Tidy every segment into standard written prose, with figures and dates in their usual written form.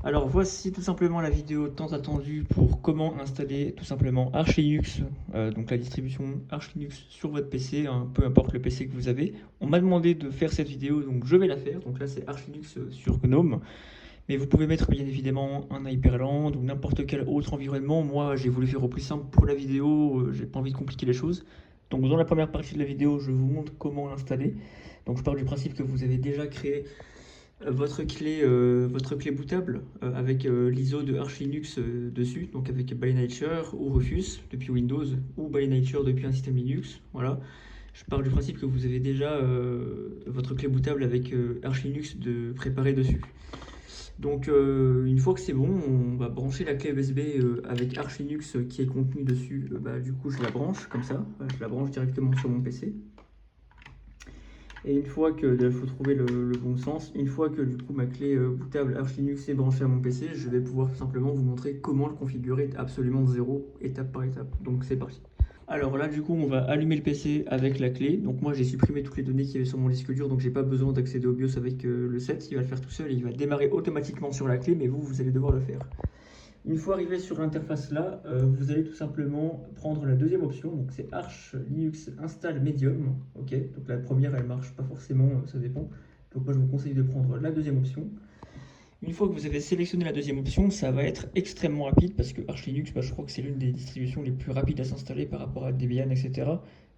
Alors voici tout simplement la vidéo tant attendue pour comment installer tout simplement Arch Linux, donc la distribution Arch Linux sur votre PC, hein, peu importe le PC que vous avez. On m'a demandé de faire cette vidéo, donc je vais la faire. Donc là c'est Arch Linux sur GNOME, mais vous pouvez mettre bien évidemment un Hyperland ou n'importe quel autre environnement. Moi j'ai voulu faire au plus simple pour la vidéo, j'ai pas envie de compliquer les choses. Donc dans la première partie de la vidéo, je vous montre comment l'installer. Donc je pars du principe que vous avez déjà créé votre clé bootable avec l'ISO de Arch Linux dessus, donc avec By Nature ou Rufus depuis Windows ou By Nature depuis un système Linux. Voilà. Je pars du principe que vous avez déjà votre clé bootable avec Arch Linux de préparé dessus. Donc une fois que c'est bon, on va brancher la clé USB avec Arch Linux qui est contenu dessus. Du coup, je la branche comme ça, je la branche directement sur mon PC. Et une fois que, il faut trouver le bon sens, une fois que du coup ma clé bootable Arch Linux est branchée à mon PC, je vais pouvoir tout simplement vous montrer comment le configurer absolument de zéro, étape par étape. Donc c'est parti. Alors là du coup on va allumer le PC avec la clé. Donc moi j'ai supprimé toutes les données qui avaient sur mon disque dur, donc j'ai pas besoin d'accéder au BIOS avec le set, il va le faire tout seul et il va démarrer automatiquement sur la clé, mais vous allez devoir le faire. Une fois arrivé sur l'interface là, vous allez tout simplement prendre la deuxième option, donc c'est Arch Linux Install Medium. Ok, donc la première elle marche pas forcément, ça dépend. Donc moi je vous conseille de prendre la deuxième option. Une fois que vous avez sélectionné la deuxième option, ça va être extrêmement rapide parce que Arch Linux, je crois que c'est l'une des distributions les plus rapides à s'installer par rapport à Debian, etc.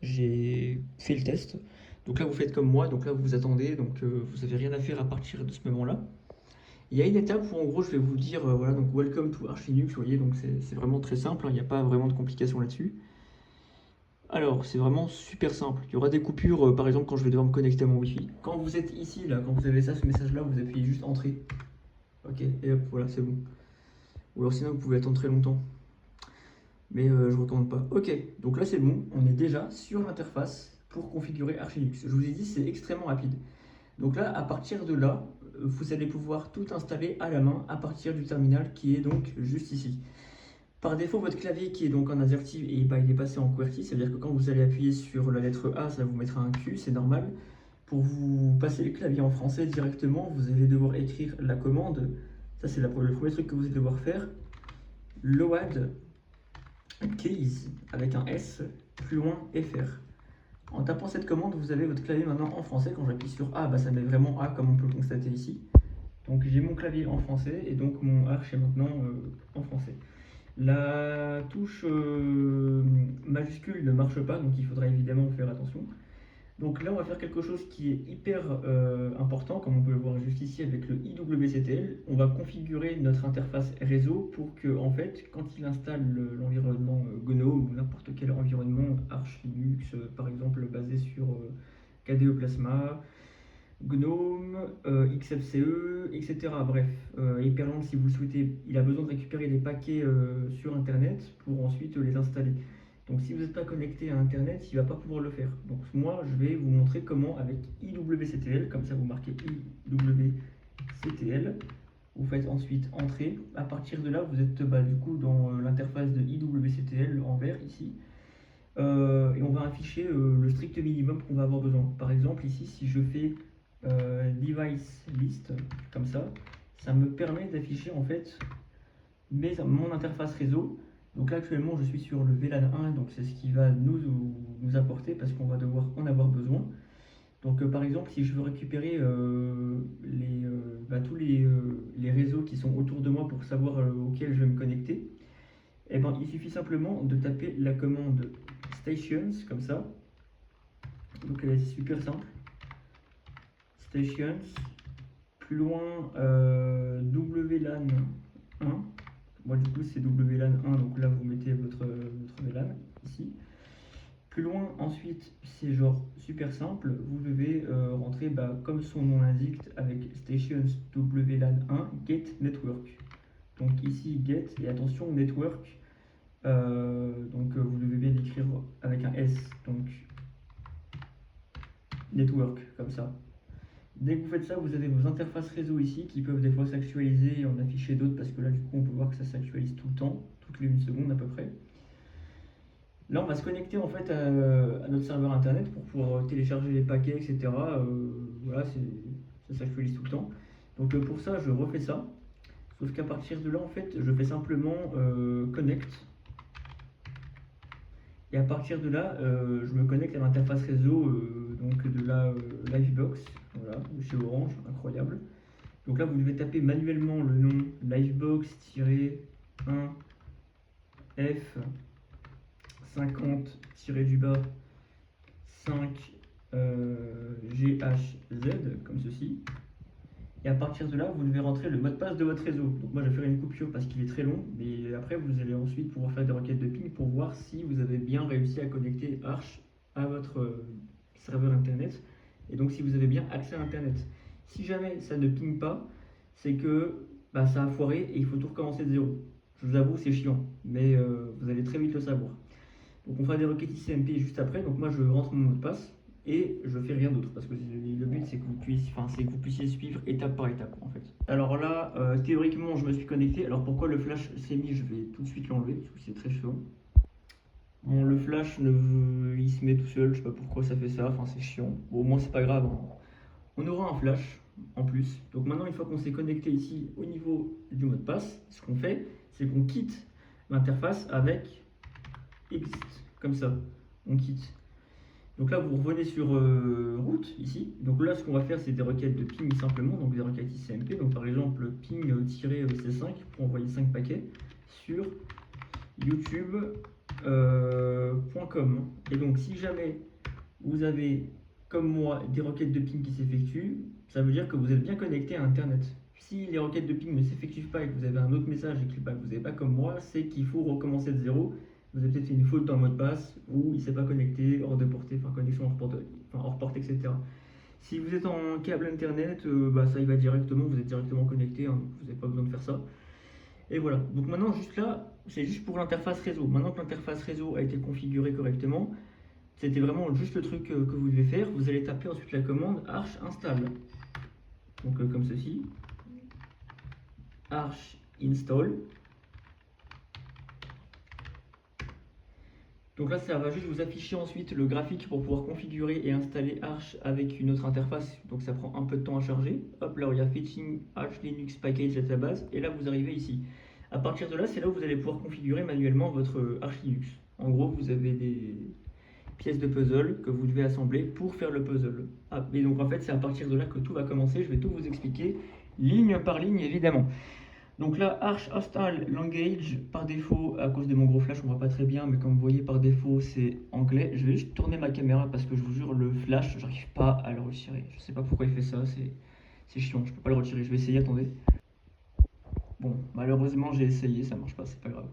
J'ai fait le test. Donc là vous faites comme moi, donc là vous attendez, donc vous n'avez rien à faire à partir de ce moment-là. Il y a une étape où en gros je vais vous dire, voilà, donc welcome to Arch Linux, vous voyez, donc c'est vraiment très simple, hein, il n'y a pas vraiment de complications là-dessus. Alors, c'est vraiment super simple. Il y aura des coupures, par exemple, quand je vais devoir me connecter à mon Wi-Fi. Quand vous êtes ici, là, quand vous avez ça, ce message-là, vous appuyez juste Entrée. Ok, et hop, voilà, c'est bon. Ou alors sinon, vous pouvez attendre très longtemps. Mais je ne recommande pas. Ok, donc là, c'est bon. On est déjà sur l'interface pour configurer Arch Linux. Je vous ai dit, c'est extrêmement rapide. Donc là, à partir de là, vous allez pouvoir tout installer à la main à partir du terminal qui est donc juste ici. Par défaut, votre clavier qui est donc en ASERTY, et il est passé en QWERTY, c'est-à-dire que quand vous allez appuyer sur la lettre A, ça vous mettra un Q, c'est normal. Pour vous passer le clavier en français directement, vous allez devoir écrire la commande. Ça, c'est le premier truc que vous allez devoir faire. Load keys avec un S, plus loin FR. En tapant cette commande, vous avez votre clavier maintenant en français. Quand j'appuie sur A, ça met vraiment A comme on peut le constater ici. Donc j'ai mon clavier en français et donc mon Arch est maintenant en français. La touche majuscule ne marche pas, donc il faudra évidemment faire attention. Donc là, on va faire quelque chose qui est hyper important, comme on peut le voir juste ici avec le IWCTL. On va configurer notre interface réseau pour que, en fait, quand il installe l'environnement GNOME ou n'importe quel environnement Arch Linux, par exemple basé sur KDE Plasma, GNOME, XFCE, etc. Bref, Hyperland, si vous le souhaitez, il a besoin de récupérer des paquets sur Internet pour ensuite les installer. Donc si vous n'êtes pas connecté à Internet, il ne va pas pouvoir le faire. Donc moi, je vais vous montrer comment avec IWCTL, comme ça vous marquez IWCTL, vous faites ensuite Entrée. À partir de là, vous êtes du coup dans l'interface de IWCTL en vert ici. Et on va afficher le strict minimum qu'on va avoir besoin. Par exemple, ici, si je fais device list comme ça me permet d'afficher en fait mon interface réseau. Donc là actuellement je suis sur le VLAN 1, donc c'est ce qui va nous apporter parce qu'on va devoir en avoir besoin. Donc par exemple si je veux récupérer tous les réseaux qui sont autour de moi pour savoir auxquels je vais me connecter, et ben, il suffit simplement de taper la commande stations comme ça. Donc elle est super simple. Stations, plus loin WLAN 1. Moi du coup c'est WLAN 1, donc là vous mettez votre VLAN ici. Plus loin ensuite c'est genre super simple, vous devez rentrer comme son nom l'indique avec stations WLAN 1 get network. Donc ici get et attention network, vous devez bien l'écrire avec un S, donc network comme ça. Dès que vous faites ça, vous avez vos interfaces réseau ici qui peuvent des fois s'actualiser et en afficher d'autres parce que là, du coup, on peut voir que ça s'actualise tout le temps, toutes les 1 seconde à peu près. Là, on va se connecter en fait à notre serveur internet pour pouvoir télécharger les paquets, etc. Voilà, ça s'actualise tout le temps. Donc pour ça, je refais ça. Sauf qu'à partir de là, en fait, je fais simplement connect. Et à partir de là, je me connecte à l'interface réseau donc de la Livebox, voilà, de chez Orange, incroyable. Donc là, vous devez taper manuellement le nom Livebox-1F50-du-bas 5 GHZ, comme ceci. Et à partir de là, vous devez rentrer le mot de passe de votre réseau. Donc moi, je vais faire une coupure parce qu'il est très long. Mais après, vous allez ensuite pouvoir faire des requêtes de ping pour voir si vous avez bien réussi à connecter Arch à votre serveur Internet. Et donc, si vous avez bien accès à Internet. Si jamais ça ne ping pas, c'est que ça a foiré et il faut tout recommencer de zéro. Je vous avoue, c'est chiant. Mais vous allez très vite le savoir. Donc on fera des requêtes ICMP juste après. Donc moi, je rentre mon mot de passe. Et je fais rien d'autre parce que le but c'est que vous puissiez suivre étape par étape en fait. Alors là, théoriquement, je me suis connecté. Alors pourquoi le flash s'est mis? Je vais tout de suite l'enlever parce que c'est très chiant. Bon, le flash il se met tout seul. Je sais pas pourquoi ça fait ça. Enfin, c'est chiant. Bon, au moins c'est pas grave, hein. On aura un flash en plus. Donc maintenant, une fois qu'on s'est connecté ici au niveau du mot de passe, ce qu'on fait, c'est qu'on quitte l'interface avec exit comme ça. On quitte. Donc là, vous revenez sur route, ici. Donc là, ce qu'on va faire, c'est des requêtes de ping simplement, donc des requêtes ICMP. Donc par exemple, ping-c5 pour envoyer 5 paquets sur youtube.com. Et donc si jamais vous avez, comme moi, des requêtes de ping qui s'effectuent, ça veut dire que vous êtes bien connecté à Internet. Si les requêtes de ping ne s'effectuent pas et que vous avez un autre message et que vous n'avez pas comme moi, c'est qu'il faut recommencer de zéro. Vous avez peut-être fait une faute dans le mot de passe ou il ne s'est pas connecté, hors de portée, enfin connexion hors portée, etc. Si vous êtes en câble internet, ça y va directement, vous êtes directement connecté, hein, vous n'avez pas besoin de faire ça. Et voilà, donc maintenant juste là, c'est juste pour l'interface réseau. Maintenant que l'interface réseau a été configurée correctement, c'était vraiment juste le truc que vous devez faire. Vous allez taper ensuite la commande arch install. Donc comme ceci, arch install. Donc là, ça va juste vous afficher ensuite le graphique pour pouvoir configurer et installer Arch avec une autre interface. Donc ça prend un peu de temps à charger. Hop, là, il y a Fetching Arch Linux Package Database. Et là, vous arrivez ici. À partir de là, c'est là où vous allez pouvoir configurer manuellement votre Arch Linux. En gros, vous avez des pièces de puzzle que vous devez assembler pour faire le puzzle. Et donc en fait, c'est à partir de là que tout va commencer. Je vais tout vous expliquer, ligne par ligne, évidemment. Donc là, Arch Install Language, par défaut, à cause de mon gros flash, on voit pas très bien, mais comme vous voyez, par défaut, c'est anglais. Je vais juste tourner ma caméra parce que je vous jure, le flash, j'arrive pas à le retirer. Je sais pas pourquoi il fait ça, c'est chiant, je peux pas le retirer. Je vais essayer, attendez. Bon, malheureusement, j'ai essayé, ça marche pas, c'est pas grave.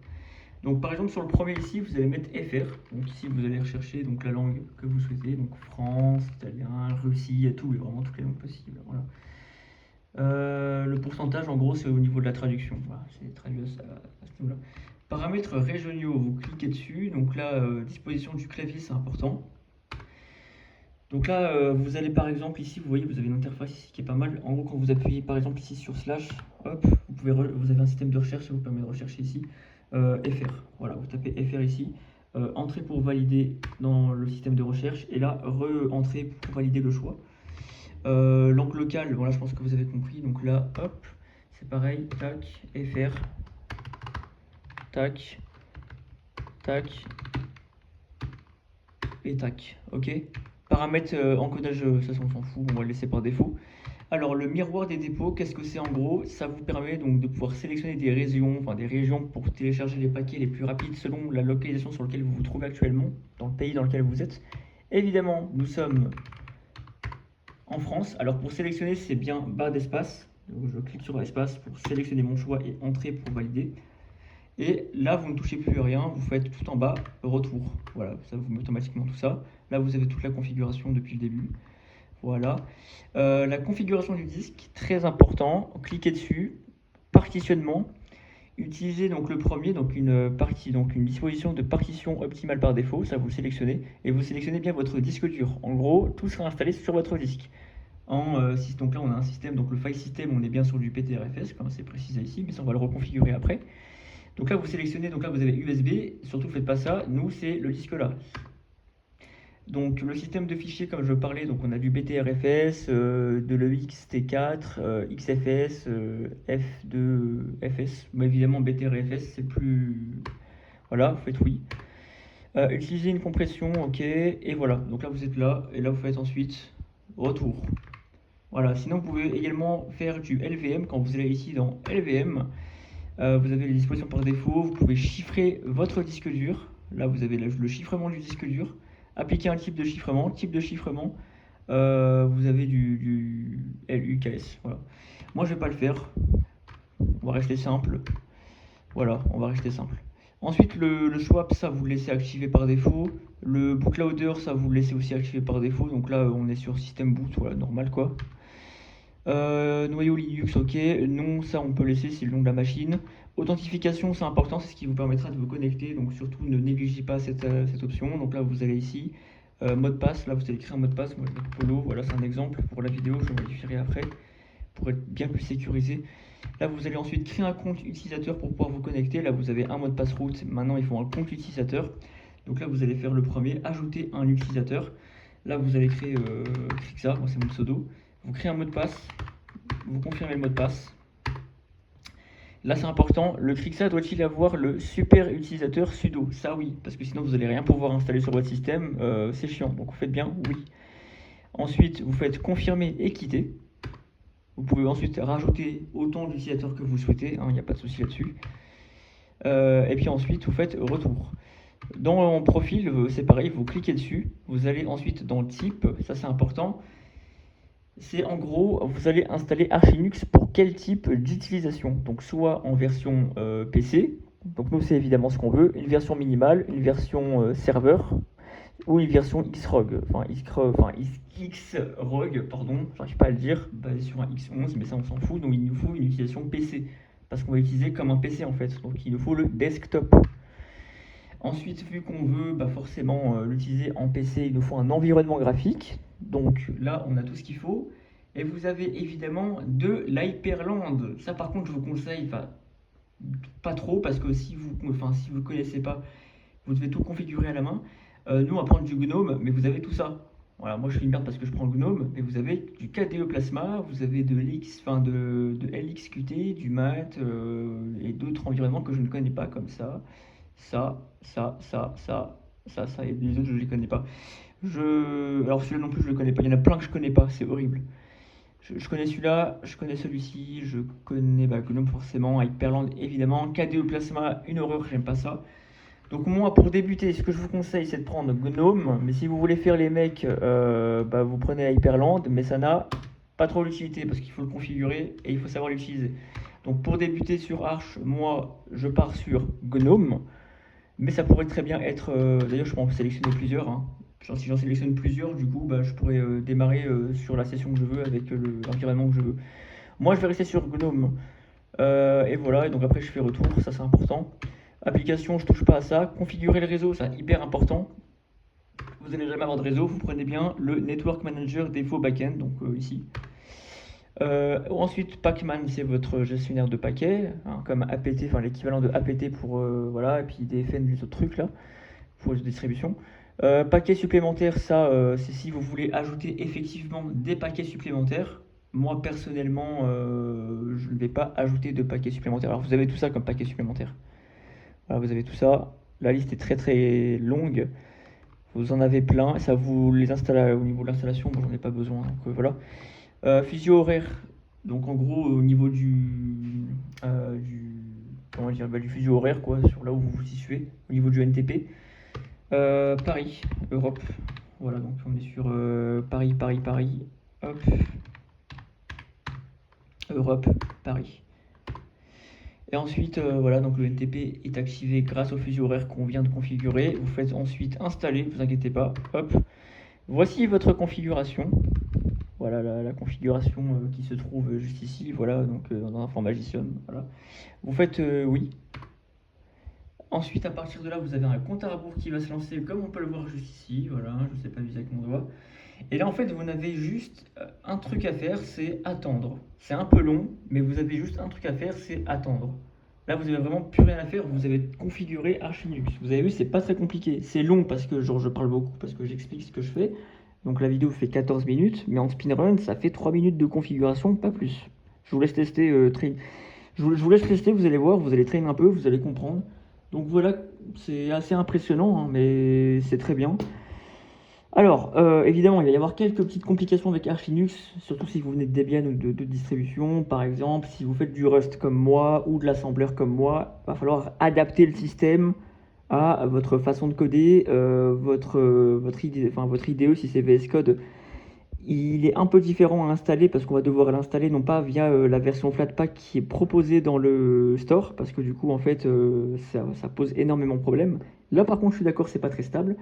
Donc par exemple, sur le premier ici, vous allez mettre FR. Donc ici, vous allez rechercher donc, la langue que vous souhaitez. Donc France, italien, Russie, et tout, et vraiment toutes les langues possibles. Voilà. Le pourcentage, en gros, c'est au niveau de la traduction. Voilà, c'est traduit à ce niveau-là. Paramètres régionaux, vous cliquez dessus. Donc là, disposition du clavier, c'est important. Donc là, vous allez par exemple ici, vous voyez, vous avez une interface ici qui est pas mal. En gros, quand vous appuyez par exemple ici sur slash, hop, vous avez un système de recherche qui vous permet de rechercher ici FR. Voilà, vous tapez FR ici. Entrée pour valider dans le système de recherche. Et là, re-entrée pour valider le choix. Langue locale, voilà, je pense que vous avez compris. Donc là, hop, c'est pareil, tac, FR, tac, tac, et tac, ok. Paramètres encodage, ça on s'en fout, on va le laisser par défaut. Alors le miroir des dépôts, qu'est-ce que c'est en gros? Ça vous permet donc de pouvoir sélectionner des régions, pour télécharger les paquets les plus rapides selon la localisation sur laquelle vous vous trouvez actuellement, dans le pays dans lequel vous êtes. Évidemment, nous sommes en France. Alors pour sélectionner, c'est bien barre d'espace. Donc je clique sur l'espace pour sélectionner mon choix et entrer pour valider. Et là, vous ne touchez plus à rien, vous faites tout en bas, retour. Voilà, ça vous met automatiquement tout ça. Là, vous avez toute la configuration depuis le début. Voilà. La configuration du disque, très important. Cliquez dessus. Partitionnement. Utilisez donc le premier, donc une disposition de partition optimale par défaut. Ça, vous le sélectionnez. Et vous sélectionnez bien votre disque dur. En gros, tout sera installé sur votre disque. Donc là, on a un système, donc le file system, on est bien sur du PTRFS, comme c'est précisé ici, mais ça, on va le reconfigurer après. Donc là, vous sélectionnez, donc là, vous avez USB, surtout faites pas ça, nous, c'est le disque là. Donc le système de fichiers, comme je parlais, donc on a du BTRFS, de l'EXT4, XFS, F2, FS. Mais évidemment, BTRFS, c'est plus... Voilà, vous faites oui. Utiliser une compression, ok, et voilà. Donc là, vous êtes là, et là, vous faites ensuite retour. Voilà, sinon, vous pouvez également faire du LVM. Quand vous allez ici dans LVM, vous avez les dispositions par défaut. Vous pouvez chiffrer votre disque dur. Là, vous avez le chiffrement du disque dur. Appliquer un type de chiffrement. Vous avez du LUKS. Voilà. Moi, je vais pas le faire. On va rester simple. Voilà, on va rester simple. Ensuite, le swap, ça vous le laissez activer par défaut. Le bootloader, ça vous le laissez aussi activer par défaut. Donc là, on est sur système boot, voilà, normal quoi. Noyau Linux, ok. Non, ça on peut laisser, c'est le nom de la machine. Authentification, c'est important, c'est ce qui vous permettra de vous connecter. Donc surtout, ne négligez pas cette option. Donc là, vous allez ici, mot de passe. Là, vous allez créer un mot de passe. Moi, je mets Polo. Voilà, c'est un exemple pour la vidéo. Je modifierai après pour être bien plus sécurisé. Là, vous allez ensuite créer un compte utilisateur pour pouvoir vous connecter. Là, vous avez un mot de passe route. Maintenant, il faut un compte utilisateur. Donc là, vous allez faire le premier, ajouter un utilisateur. Là, vous allez créer Crixa, moi c'est mon pseudo. Vous créez un mot de passe, vous confirmez le mot de passe. Là, c'est important, le Crixa doit-il avoir le super utilisateur sudo? Ça, oui, parce que sinon, vous n'allez rien pouvoir installer sur votre système. C'est chiant, donc vous faites bien oui. Ensuite, vous faites confirmer et quitter. Vous pouvez ensuite rajouter autant d'utilisateurs que vous souhaitez, il n'y a pas de souci là-dessus. Et puis ensuite, vous faites retour. Dans mon profil, c'est pareil, vous cliquez dessus. Vous allez ensuite dans type, ça c'est important. C'est en gros, vous allez installer Arch Linux pour quel type d'utilisation. Donc soit en version PC, donc nous c'est évidemment ce qu'on veut, une version minimale, une version serveur, ou une version Xrog, Xrog, pardon, j'arrive pas à le dire, basé sur un X11, mais ça on s'en fout, donc il nous faut une utilisation PC, parce qu'on va l'utiliser comme un PC en fait, donc il nous faut le desktop. Ensuite, vu qu'on veut forcément l'utiliser en PC, il nous faut un environnement graphique, donc là on a tout ce qu'il faut, et vous avez évidemment de l'Hyperland. Ça par contre je vous conseille, pas trop, parce que si vous ne connaissez pas, vous devez tout configurer à la main. Nous, on va prendre du GNOME, mais vous avez tout ça. Voilà, moi je suis une merde parce que je prends le GNOME, mais vous avez du KDE Plasma, vous avez de LXQT, du MAT et d'autres environnements que je ne connais pas comme ça. Ça, et les autres je ne les connais pas. Alors celui-là non plus je le connais pas, il y en a plein que je connais pas, c'est horrible. Je connais celui-là, je connais celui-ci, je connais GNOME forcément, Hyperland évidemment, KDE Plasma, une horreur, j'aime pas ça. Donc moi, pour débuter, ce que je vous conseille, c'est de prendre GNOME. Mais si vous voulez faire les mecs, vous prenez Hyperland. Mais ça n'a pas trop l'utilité parce qu'il faut le configurer et il faut savoir l'utiliser. Donc pour débuter sur Arch, moi, je pars sur GNOME. Mais ça pourrait très bien être... D'ailleurs, je peux en sélectionner plusieurs. Hein. Si j'en sélectionne plusieurs, du coup, je pourrais démarrer sur la session que je veux avec l'environnement que je veux. Moi, je vais rester sur GNOME. Et voilà, et donc après, je fais retour. Ça, c'est important. Application, je touche pas à ça. Configurer le réseau, c'est hyper important. Vous n'allez jamais avoir de réseau, vous prenez bien le Network Manager Défaut Backend, donc ici. Ensuite, Pacman, c'est votre gestionnaire de paquets, hein, comme APT, enfin l'équivalent de APT pour voilà, et puis DFN, les autres trucs là, pour les distributions. Paquets supplémentaires, ça, c'est si vous voulez ajouter effectivement des paquets supplémentaires. Moi personnellement, je ne vais pas ajouter de paquets supplémentaires. Alors vous avez tout ça comme paquets supplémentaires. Voilà, vous avez tout ça. La liste est très très longue. Vous en avez plein. Ça vous les installe au niveau de l'installation. Moi, j'en ai pas besoin. Donc voilà. Fuseau horaire. Donc en gros, au niveau du fuseau horaire, quoi, sur là où vous vous situez, au niveau du NTP. Paris, Europe. Voilà, donc on est sur Paris. Hop. Europe, Paris. Et ensuite, voilà, donc le NTP est activé grâce au fuseau horaire qu'on vient de configurer. Vous faites ensuite installer, ne vous inquiétez pas. Hop. Voici votre configuration. Voilà la configuration qui se trouve juste ici. Voilà, donc dans Information. Voilà. Vous faites oui. Ensuite, à partir de là, vous avez un compte à rebours qui va se lancer, comme on peut le voir juste ici. Voilà, je ne sais pas viser avec mon doigt. Et là, en fait, vous n'avez juste un truc à faire, c'est attendre. C'est un peu long, mais vous avez juste un truc à faire, c'est attendre. Là, vous avez vraiment plus rien à faire, vous avez configuré Arch Linux. Vous avez vu, c'est pas très compliqué. C'est long parce que genre, je parle beaucoup, parce que j'explique ce que je fais. Donc la vidéo fait 14 minutes, mais en speedrun, ça fait 3 minutes de configuration, pas plus. Je vous laisse tester, je vous laisse tester, vous allez voir, vous allez traîner un peu, vous allez comprendre. Donc voilà, c'est assez impressionnant, hein, mais c'est très bien. Alors, évidemment, il va y avoir quelques petites complications avec Arch Linux, surtout si vous venez de Debian ou de distribution. Par exemple, si vous faites du Rust comme moi ou de l'assembleur comme moi, il va falloir adapter le système à votre façon de coder, votre idée, enfin, votre IDE si c'est VS Code. Il est un peu différent à installer parce qu'on va devoir l'installer non pas via la version Flatpak qui est proposée dans le store, parce que du coup, en fait, ça pose énormément de problèmes. Là, par contre, je suis d'accord, c'est pas très stable.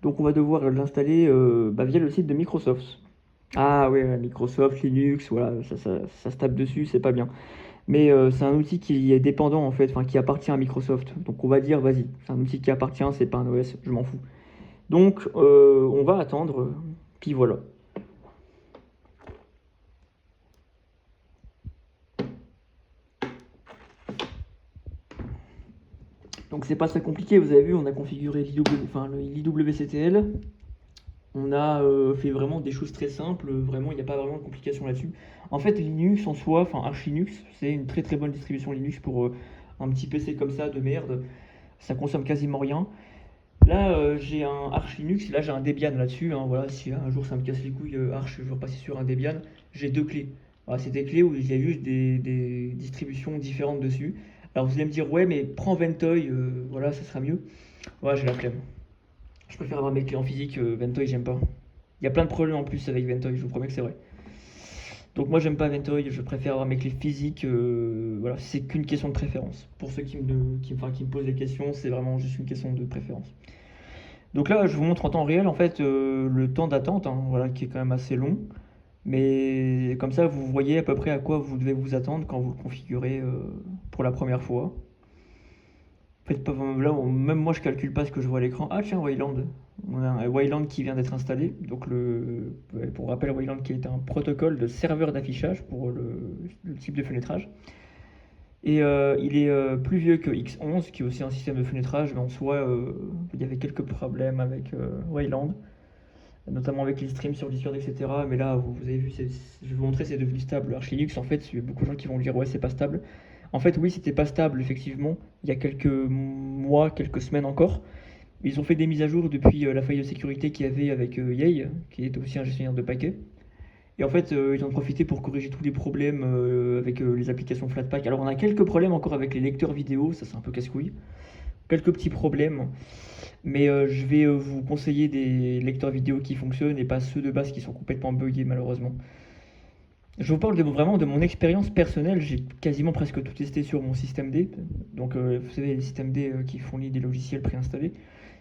Donc on va devoir l'installer via le site de Microsoft. Ah ouais, ouais, Microsoft, Linux, voilà, ça se tape dessus, c'est pas bien. Mais c'est un outil qui est dépendant en fait, enfin qui appartient à Microsoft. Donc on va dire, vas-y, c'est un outil qui appartient, c'est pas un OS, je m'en fous. Donc on va attendre, puis voilà. Donc c'est pas très compliqué, vous avez vu, on a configuré l'IWCTL. On a fait vraiment des choses très simples, vraiment il n'y a pas vraiment de complications là-dessus. En fait Linux en soi, enfin Arch Linux, c'est une très très bonne distribution Linux pour un petit PC comme ça de merde, ça consomme quasiment rien. Là j'ai un Arch Linux, là j'ai un Debian là-dessus, hein, voilà, si un jour ça me casse les couilles Arch, je veux repasser sur un Debian, j'ai deux clés. Voilà, c'est des clés où il y a juste des distributions différentes dessus. Alors vous allez me dire ouais mais prends Ventoy, voilà ça sera mieux. Ouais j'ai la flemme. Je préfère avoir mes clés en physique, Ventoy j'aime pas. Il y a plein de problèmes en plus avec Ventoy, je vous promets que c'est vrai. Donc moi j'aime pas Ventoy, je préfère avoir mes clés physiques, voilà, c'est qu'une question de préférence. Pour ceux qui me posent des questions, c'est vraiment juste une question de préférence. Donc là je vous montre en temps réel en fait le temps d'attente, hein, voilà, qui est quand même assez long. Mais comme ça vous voyez à peu près à quoi vous devez vous attendre quand vous le configurez pour la première fois. Faites pas, là, même moi je calcule pas ce que je vois à l'écran. Ah tiens, Wayland. On a un Wayland qui vient d'être installé. Donc ouais, pour rappel, Wayland qui est un protocole de serveur d'affichage pour le type de fenêtrage. Et il est plus vieux que X11, qui est aussi un système de fenêtrage, mais en soi, il y avait quelques problèmes avec Wayland, notamment avec les streams sur Discord, etc. Mais là, vous avez vu, je vais vous montrer, c'est devenu stable. Arch Linux, en fait, il y a beaucoup de gens qui vont dire, ouais, c'est pas stable. En fait, oui, c'était pas stable, effectivement, il y a quelques mois, quelques semaines encore. Ils ont fait des mises à jour depuis la faille de sécurité qu'il y avait avec Yay, qui est aussi un gestionnaire de paquets. Et en fait, ils ont profité pour corriger tous les problèmes avec les applications Flatpak. Alors, on a quelques problèmes encore avec les lecteurs vidéo, ça c'est un peu casse-couille. Quelques petits problèmes, mais je vais vous conseiller des lecteurs vidéo qui fonctionnent et pas ceux de base qui sont complètement buggés malheureusement. Je vous parle vraiment de mon expérience personnelle, j'ai quasiment presque tout testé sur mon système D. Donc vous savez, les systèmes D qui fournissent des logiciels préinstallés.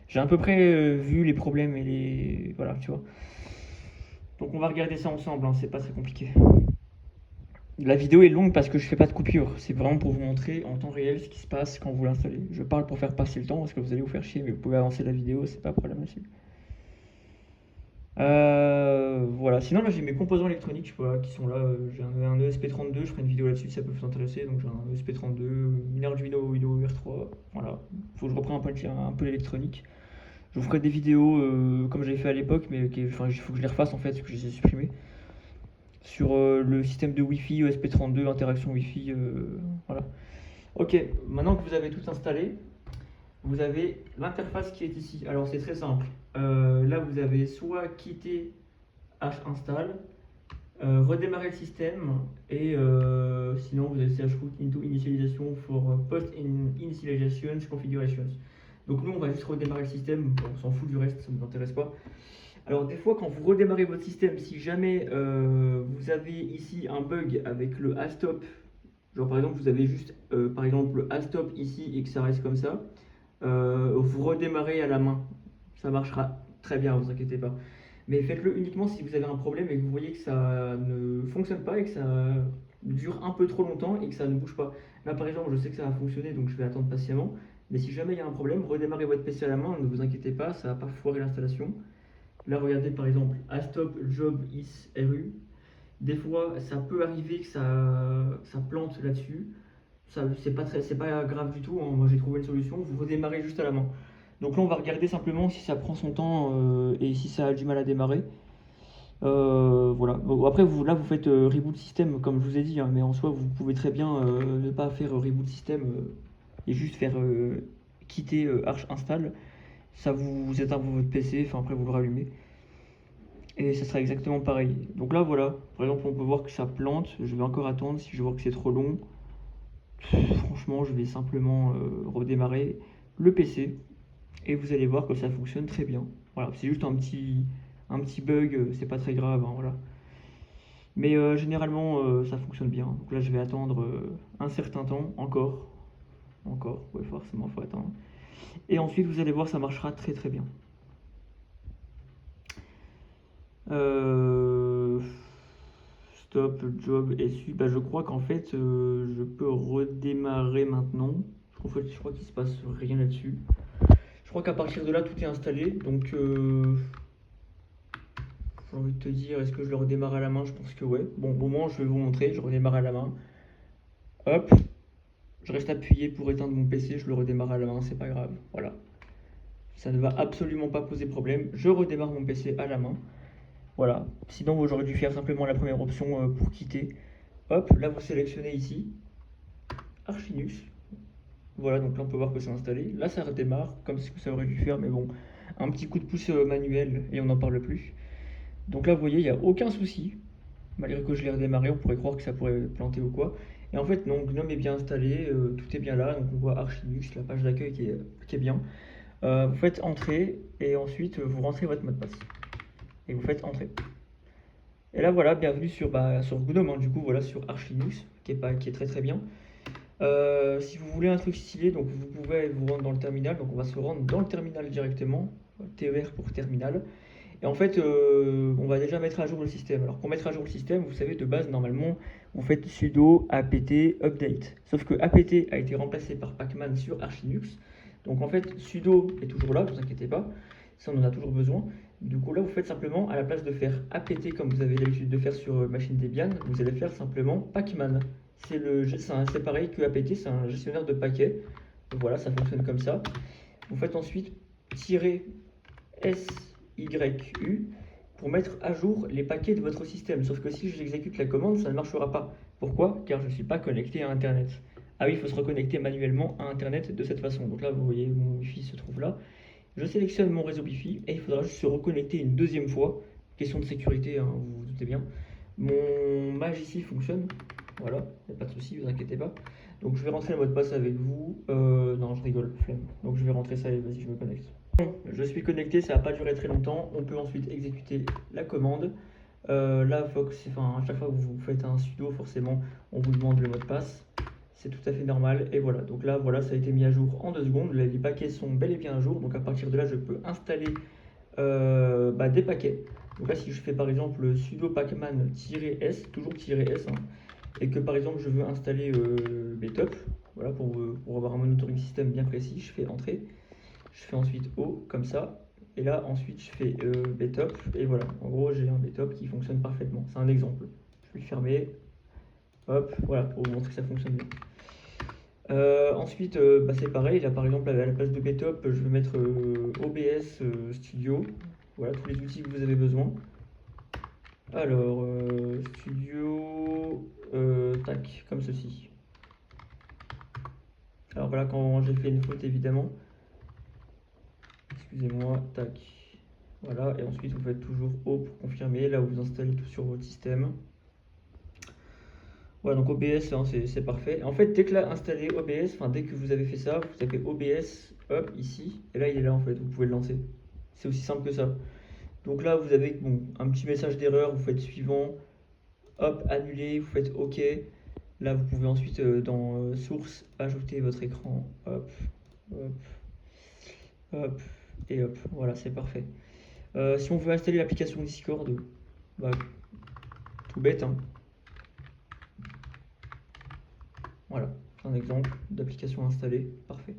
J'ai à peu près vu les problèmes et les... Voilà, tu vois. Donc on va regarder ça ensemble, hein, c'est pas très compliqué. La vidéo est longue parce que je fais pas de coupure. C'est vraiment pour vous montrer en temps réel ce qui se passe quand vous l'installez. Je parle pour faire passer le temps parce que vous allez vous faire chier, mais vous pouvez avancer la vidéo, c'est pas problématique. Voilà, sinon là j'ai mes composants électroniques voilà, qui sont là. J'ai un ESP32, je ferai une vidéo là-dessus si ça peut vous intéresser. Donc j'ai un ESP32, une Arduino Uno R3. Voilà, faut que je reprenne un peu l'électronique. Je vous ferai des vidéos comme j'avais fait à l'époque, mais enfin, il faut que je les refasse en fait, parce que je les ai supprimées. Sur le système de Wi-Fi ESP32, interaction Wi-Fi. Voilà. Ok, maintenant que vous avez tout installé, vous avez l'interface qui est ici. Alors c'est très simple. Là vous avez soit quitter H-install, redémarrer le système et sinon vous avez chroot into initialization for post-initialization configurations. Donc nous on va juste redémarrer le système, on s'en fout du reste, ça ne nous intéresse pas. Alors des fois quand vous redémarrez votre système, si jamais vous avez ici un bug avec le astop, genre par exemple vous avez juste par exemple le astop ici et que ça reste comme ça, vous redémarrez à la main, ça marchera très bien, vous inquiétez pas. Mais faites-le uniquement si vous avez un problème et que vous voyez que ça ne fonctionne pas et que ça dure un peu trop longtemps et que ça ne bouge pas. Là par exemple je sais que ça va fonctionner donc je vais attendre patiemment. Mais si jamais il y a un problème, redémarrez votre PC à la main, ne vous inquiétez pas, ça ne va pas foirer l'installation. Là regardez par exemple astop job is ru. Des fois ça peut arriver que ça plante là-dessus. Ça, c'est pas grave du tout, hein. Moi j'ai trouvé une solution, vous redémarrez juste à la main. Donc là on va regarder simplement si ça prend son temps et si ça a du mal à démarrer. Voilà. Bon, après là vous faites reboot système comme je vous ai dit, hein, mais en soi vous pouvez très bien ne pas faire reboot système et juste faire quitter Arch install. Ça vous éteint votre PC, enfin après vous le rallumez. Et ça sera exactement pareil. Donc là voilà, par exemple on peut voir que ça plante, je vais encore attendre, si je vois que c'est trop long, franchement je vais simplement redémarrer le PC et vous allez voir que ça fonctionne très bien. Voilà, c'est juste un petit bug, c'est pas très grave, hein, voilà. Mais généralement ça fonctionne bien. Donc là je vais attendre un certain temps, encore, ouais forcément faut attendre. Et ensuite vous allez voir ça marchera très très bien. Euh, Stop, job, SU. Bah, je crois qu'en fait, je peux redémarrer maintenant. En fait, je crois qu'il se passe rien là-dessus. Je crois qu'à partir de là, tout est installé. Donc, j'ai envie de te dire, est-ce que je le redémarre à la main? Je pense que ouais. Bon, au moment, je vais vous montrer. Je redémarre à la main. Hop, je reste appuyé pour éteindre mon PC. Je le redémarre à la main, c'est pas grave. Voilà. Ça ne va absolument pas poser problème. Je redémarre mon PC à la main. Voilà. Sinon, j'aurais dû faire simplement la première option pour quitter. Hop, là, vous sélectionnez ici Arch Linux. Voilà, donc là on peut voir que c'est installé. Là ça redémarre, comme ce que ça aurait dû faire, mais bon, un petit coup de pouce manuel et on n'en parle plus. Donc là vous voyez, il n'y a aucun souci. Malgré que je l'ai redémarré, on pourrait croire que ça pourrait planter ou quoi. Et en fait, non, GNOME est bien installé, tout est bien là. Donc on voit Arch Linux, la page d'accueil qui est bien. Vous faites entrer et ensuite vous rentrez votre mot de passe. Et vous faites entrer. Et là voilà, bienvenue sur GNOME, hein, du coup, voilà, sur Arch Linux, qui est très très bien. Si vous voulez un truc stylé, donc vous pouvez vous rendre dans le terminal. Donc on va se rendre dans le terminal directement. TER pour terminal. Et en fait, on va déjà mettre à jour le système. Alors pour mettre à jour le système, vous savez, de base, normalement, vous faites sudo apt update. Sauf que apt a été remplacé par pacman sur Arch Linux. Donc en fait, sudo est toujours là, ne vous inquiétez pas. Ça, on en a toujours besoin. Du coup, là, vous faites simplement, à la place de faire apt comme vous avez l'habitude de faire sur machine Debian, vous allez faire simplement pacman. C'est pareil que apt, c'est un gestionnaire de paquets. Donc voilà, ça fonctionne comme ça. Vous faites ensuite -SYU pour mettre à jour les paquets de votre système. Sauf que si j'exécute la commande, ça ne marchera pas. Pourquoi? Car je ne suis pas connecté à Internet. Ah oui, il faut se reconnecter manuellement à Internet de cette façon. Donc là, vous voyez, mon Wi-Fi se trouve là. Je sélectionne mon réseau Wi-Fi et il faudra juste se reconnecter une deuxième fois. Question de sécurité, hein, vous vous doutez bien. Mon Mage ici fonctionne. Voilà, il n'y a pas de souci, ne vous inquiétez pas. Donc je vais rentrer le mot de passe avec vous. Non, je rigole, flemme. Donc je vais rentrer ça et vas-y, je me connecte. Bon, je suis connecté, ça n'a pas duré très longtemps. On peut ensuite exécuter la commande. Là, enfin, à chaque fois que vous faites un sudo, forcément, on vous demande le mot de passe. C'est tout à fait normal. Et voilà, donc là, voilà, ça a été mis à jour en 2 secondes. Les paquets sont bel et bien à jour. Donc à partir de là, je peux installer des paquets. Donc là, si je fais par exemple sudo pacman-s, toujours -s, hein, et que par exemple je veux installer Betop, voilà, pour avoir un monitoring système bien précis, je fais entrer, je fais ensuite O comme ça, et là ensuite je fais Betop, et voilà, en gros j'ai un Betop qui fonctionne parfaitement. C'est un exemple. Je vais le fermer, hop, voilà, pour vous montrer que ça fonctionne bien. Ensuite, c'est pareil, là par exemple à la place de Betop, je vais mettre OBS Studio, voilà tous les outils que vous avez besoin. Alors, studio, tac, comme ceci. Alors voilà, quand j'ai fait une faute évidemment, excusez-moi, tac. Voilà, et ensuite vous faites toujours O pour confirmer, là où vous installez tout sur votre système. Voilà, donc OBS, hein, c'est parfait. En fait, dès que là, installé OBS, enfin dès que vous avez fait ça, vous tapez OBS, hop, ici, et là il est là en fait, vous pouvez le lancer. C'est aussi simple que ça. Donc là, vous avez bon, un petit message d'erreur, vous faites suivant, hop, annuler, vous faites OK. Là, vous pouvez ensuite, dans source, ajouter votre écran, hop, hop, hop, et hop, voilà, c'est parfait. Si on veut installer l'application Discord, bah, tout bête, hein. Voilà, c'est un exemple d'application installée, parfait.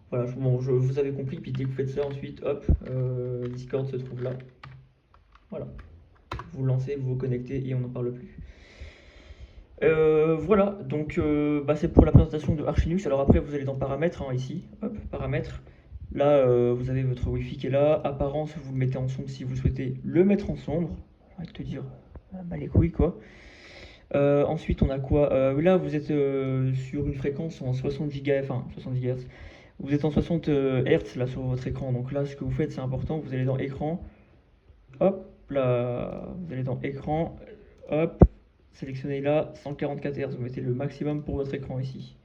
Voilà, bon, vous avez compris, puis dès que vous faites ça, ensuite, hop, Discord se trouve là. Voilà, vous lancez, vous vous connectez et on n'en parle plus. Voilà, donc bah, c'est pour la présentation de Arch Linux. Alors après, vous allez dans paramètres, hein, ici, hop, paramètres. Là, vous avez votre Wi-Fi qui est là. Apparence, vous le mettez en sombre si vous souhaitez le mettre en sombre. On va te dire, bah les couilles quoi. Ensuite, on a quoi? Là, vous êtes sur une fréquence en 60 GHz, enfin 60 GHz. Vous êtes en 60 Hz là sur votre écran. Donc là, ce que vous faites, c'est important. Vous allez dans écran, hop, là, vous allez dans écran, hop, sélectionnez là 144 Hz. Vous mettez le maximum pour votre écran ici.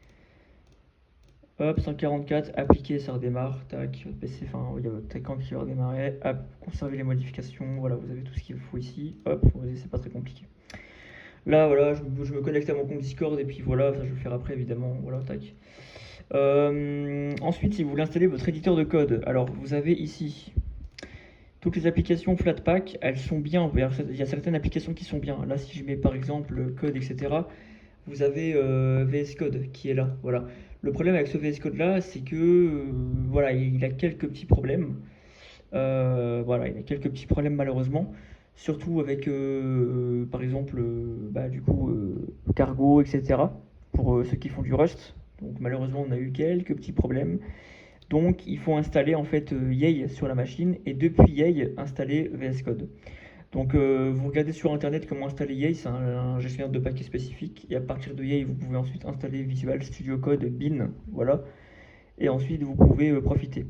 Hop, 144, appliqué, ça redémarre. Tac, votre PC, enfin, il y a votre écran qui va redémarrer. Hop, conservez les modifications. Voilà, vous avez tout ce qu'il faut ici. Hop, c'est pas très compliqué. Là, voilà, je me connecte à mon compte Discord et puis voilà, ça je vais le faire après évidemment. Voilà, tac. Ensuite, si vous voulez installer votre éditeur de code, alors vous avez ici toutes les applications Flatpak, elles sont bien. Il y a certaines applications qui sont bien. Là, si je mets par exemple code, etc., vous avez VS Code qui est là. Voilà. Le problème avec ce VS Code là, c'est que voilà, il a quelques petits problèmes. Voilà, il a quelques petits problèmes malheureusement. Surtout avec par exemple bah, du coup Cargo, etc. Pour ceux qui font du Rust. Donc malheureusement, on a eu quelques petits problèmes. Donc il faut installer en fait Yay sur la machine et depuis Yay installer VS Code. Donc vous regardez sur internet comment installer Yay, c'est un gestionnaire de paquets spécifique et à partir de Yay vous pouvez ensuite installer Visual Studio Code Bin, voilà, et ensuite vous pouvez profiter.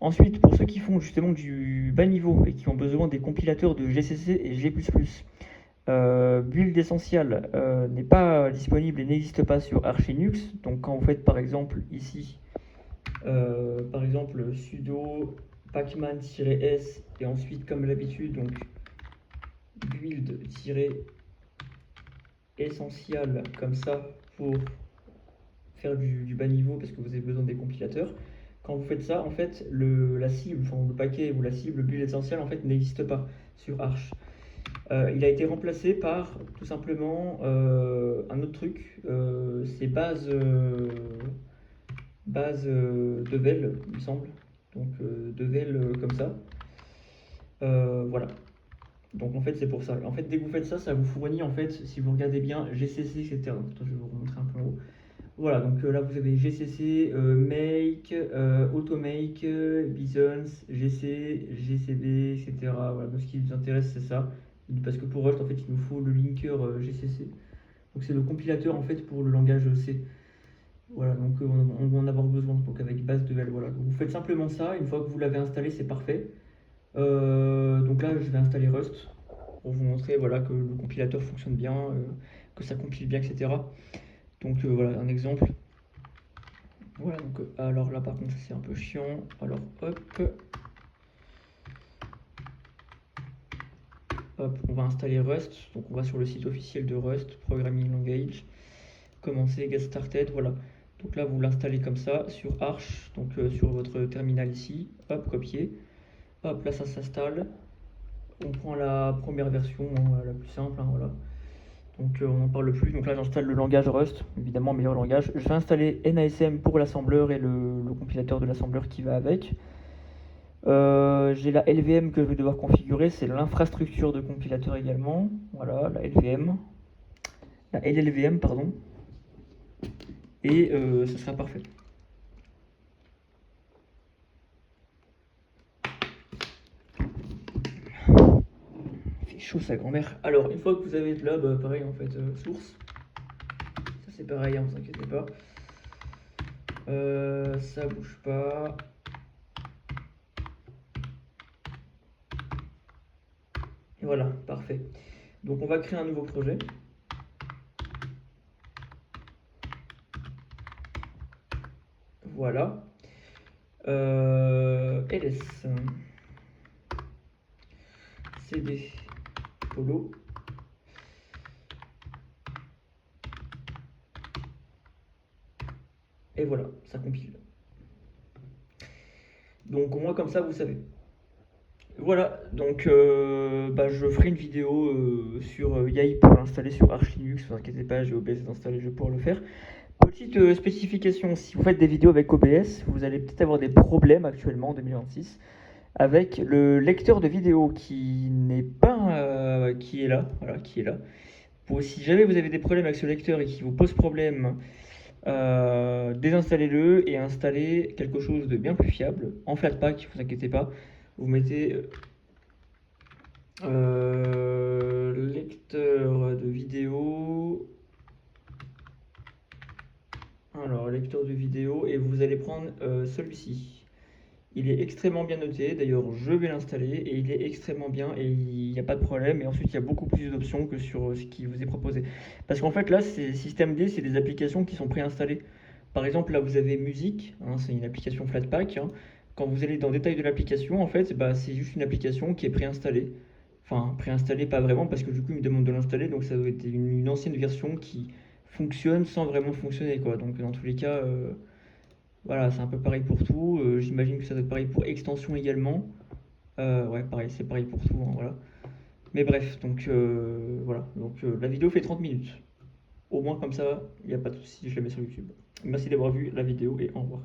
Ensuite, pour ceux qui font justement du bas niveau et qui ont besoin des compilateurs de GCC et G++, Build Essential n'est pas disponible et n'existe pas sur Arch Linux. Donc quand vous faites par exemple ici par exemple sudo pacman-s et ensuite comme l'habitude donc build-essential comme ça pour faire du bas niveau parce que vous avez besoin des compilateurs. Quand vous faites ça, en fait, la cible, enfin, le paquet ou la cible build essential en fait n'existe pas sur Arch. Il a été remplacé par tout simplement un autre truc, c'est base Devel, il me semble. Donc Devel comme ça. Voilà. Donc en fait c'est pour ça. En fait dès que vous faites ça, ça vous fournit en fait, si vous regardez bien, GCC, etc. Attends, je vais vous remontrer un peu en haut. Voilà, donc là vous avez GCC, Make, Automake, Bisons, GC, GCB, etc. Voilà, donc ce qui nous intéresse c'est ça. Parce que pour Rust en fait il nous faut le linker GCC. Donc c'est le compilateur en fait pour le langage C. Voilà, donc on va en avoir besoin, donc avec base de L. Voilà. Donc vous faites simplement ça, une fois que vous l'avez installé, c'est parfait. Donc là, je vais installer Rust pour vous montrer voilà, que le compilateur fonctionne bien, que ça compile bien, etc. Donc voilà, un exemple. Voilà, donc alors là par contre, ça c'est un peu chiant. Alors hop, hop, on va installer Rust. Donc on va sur le site officiel de Rust, Programming Language. Commencer, Get Started, voilà. Donc là, vous l'installez comme ça sur Arch, donc sur votre terminal ici. Hop, copier. Hop, là, ça s'installe. On prend la première version, hein, la plus simple, hein, voilà. Donc on n'en parle plus. Donc là, j'installe le langage Rust, évidemment, meilleur langage. Je vais installer NASM pour l'assembleur et le compilateur de l'assembleur qui va avec. J'ai la LVM que je vais devoir configurer, c'est l'infrastructure de compilateur également. Voilà, la LVM. La LLVM, pardon. Et ce sera parfait. Chaud sa grand-mère. Alors, une fois que vous avez là, bah, pareil en fait, source. Ça c'est pareil, hein, vous inquiétez pas. Ça bouge pas. Et voilà, parfait. Donc on va créer un nouveau projet. Voilà. ls cd polo. Et voilà, ça compile. Donc au moins comme ça, vous savez. Voilà, donc bah, je ferai une vidéo sur Yay pour l'installer sur Arch Linux. Ne vous inquiétez pas, j'ai OBS installé, je vais pouvoir le faire. Petite spécification, si vous faites des vidéos avec OBS, vous allez peut-être avoir des problèmes actuellement en 2026 avec le lecteur de vidéo qui n'est pas qui est là, voilà, qui est là. Si jamais vous avez des problèmes avec ce lecteur et qu'il vous pose problème, désinstallez-le et installez quelque chose de bien plus fiable en Flatpak, vous inquiétez pas. Vous mettez lecteur de vidéo. Alors, lecteur de vidéo, et vous allez prendre celui-ci. Il est extrêmement bien noté, d'ailleurs je vais l'installer et il est extrêmement bien et il n'y a pas de problème. Et ensuite il y a beaucoup plus d'options que sur ce qui vous est proposé. Parce qu'en fait là, systemd, c'est des applications qui sont préinstallées. Par exemple là vous avez musique, hein, c'est une application Flatpak, hein. Quand vous allez dans le détail de l'application, en fait bah, c'est juste une application qui est préinstallée. Enfin préinstallée pas vraiment parce que du coup il me demande de l'installer, donc ça doit être une ancienne version qui fonctionne sans vraiment fonctionner quoi. Donc dans tous les cas... voilà, c'est un peu pareil pour tout. J'imagine que ça doit être pareil pour extension également. Ouais, pareil, c'est pareil pour tout, hein, voilà. Mais bref, donc voilà. Donc la vidéo fait 30 minutes. Au moins comme ça, il n'y a pas de souci, je la mets sur YouTube. Merci d'avoir vu la vidéo et au revoir.